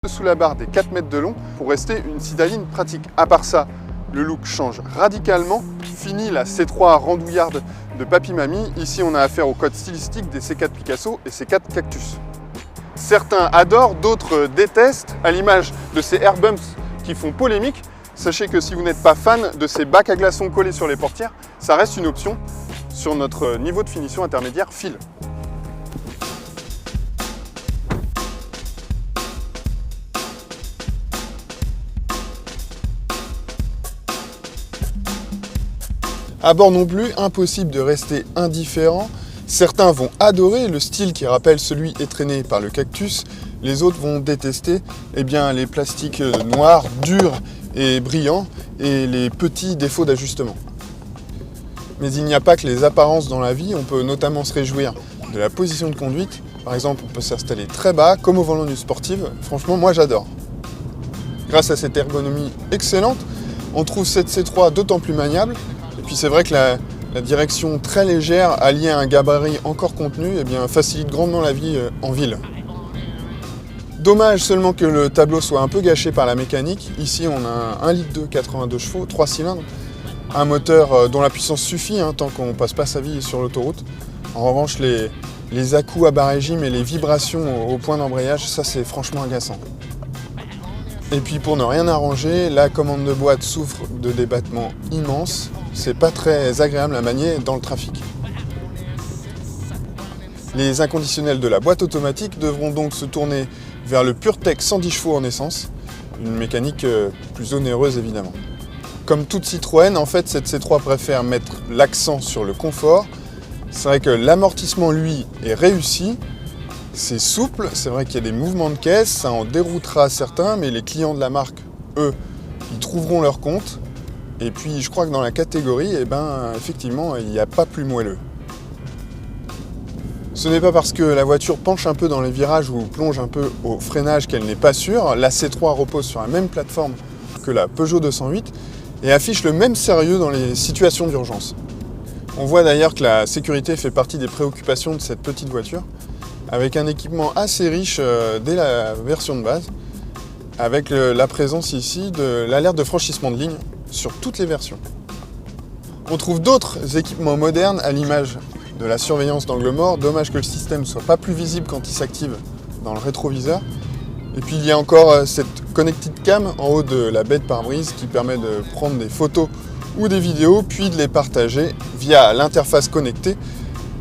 sous la barre des 4 mètres de long pour rester une citadine pratique. À part ça, le look change radicalement. Fini la C3 randouillarde de Papy Mamie. Ici, on a affaire au code stylistique des C4 Picasso et C4 Cactus. Certains adorent, d'autres détestent, à l'image de ces air bumps qui font polémique. Sachez que si vous n'êtes pas fan de ces bacs à glaçons collés sur les portières, ça reste une option sur notre niveau de finition intermédiaire fil. À bord non plus, impossible de rester indifférent. Certains vont adorer le style qui rappelle celui étrenné par le Cactus. Les autres vont détester les plastiques noirs, durs et brillants et les petits défauts d'ajustement. Mais il n'y a pas que les apparences dans la vie, on peut notamment se réjouir de la position de conduite. Par exemple, on peut s'installer très bas, comme au volant d'une sportive. Franchement, moi j'adore. Grâce à cette ergonomie excellente, on trouve cette C3 d'autant plus maniable. Et puis c'est vrai que la direction très légère, alliée à un gabarit encore contenu, facilite grandement la vie en ville. Dommage seulement que le tableau soit un peu gâché par la mécanique. Ici, on a un 1,2 litre, 82 chevaux, 3 cylindres. Un moteur dont la puissance suffit tant qu'on ne passe pas sa vie sur l'autoroute. En revanche, les à-coups à bas régime et les vibrations au point d'embrayage, ça c'est franchement agaçant. Et puis pour ne rien arranger, la commande de boîte souffre de des battements immenses. C'est pas très agréable à manier dans le trafic. Les inconditionnels de la boîte automatique devront donc se tourner vers le PureTech 110 chevaux en essence, une mécanique plus onéreuse évidemment. Comme toute Citroën, en fait, cette C3 préfère mettre l'accent sur le confort. C'est vrai que l'amortissement, lui, est réussi. C'est souple, c'est vrai qu'il y a des mouvements de caisse, ça en déroutera certains, mais les clients de la marque, eux, ils trouveront leur compte. Et puis, je crois que dans la catégorie, effectivement, il n'y a pas plus moelleux. Ce n'est pas parce que la voiture penche un peu dans les virages ou plonge un peu au freinage qu'elle n'est pas sûre. La C3 repose sur la même plateforme que la Peugeot 208 et affiche le même sérieux dans les situations d'urgence. On voit d'ailleurs que la sécurité fait partie des préoccupations de cette petite voiture, avec un équipement assez riche dès la version de base, avec la présence ici de l'alerte de franchissement de ligne sur toutes les versions. On trouve d'autres équipements modernes à l'image de la surveillance d'angle mort. Dommage que le système ne soit pas plus visible quand il s'active dans le rétroviseur. Et puis il y a encore cette Connected Cam en haut de la baie de pare-brise qui permet de prendre des photos ou des vidéos, puis de les partager via l'interface connectée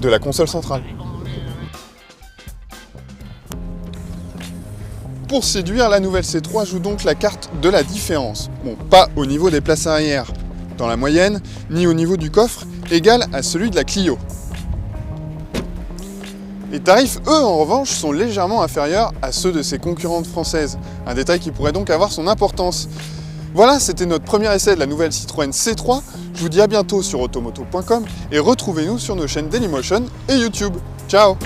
de la console centrale. Pour séduire, la nouvelle C3 joue donc la carte de la différence. Bon, pas au niveau des places arrière dans la moyenne, ni au niveau du coffre, égal à celui de la Clio. Les tarifs, eux, en revanche, sont légèrement inférieurs à ceux de ses concurrentes françaises. Un détail qui pourrait donc avoir son importance. Voilà, c'était notre premier essai de la nouvelle Citroën C3. Je vous dis à bientôt sur automoto.com et retrouvez-nous sur nos chaînes Dailymotion et YouTube. Ciao!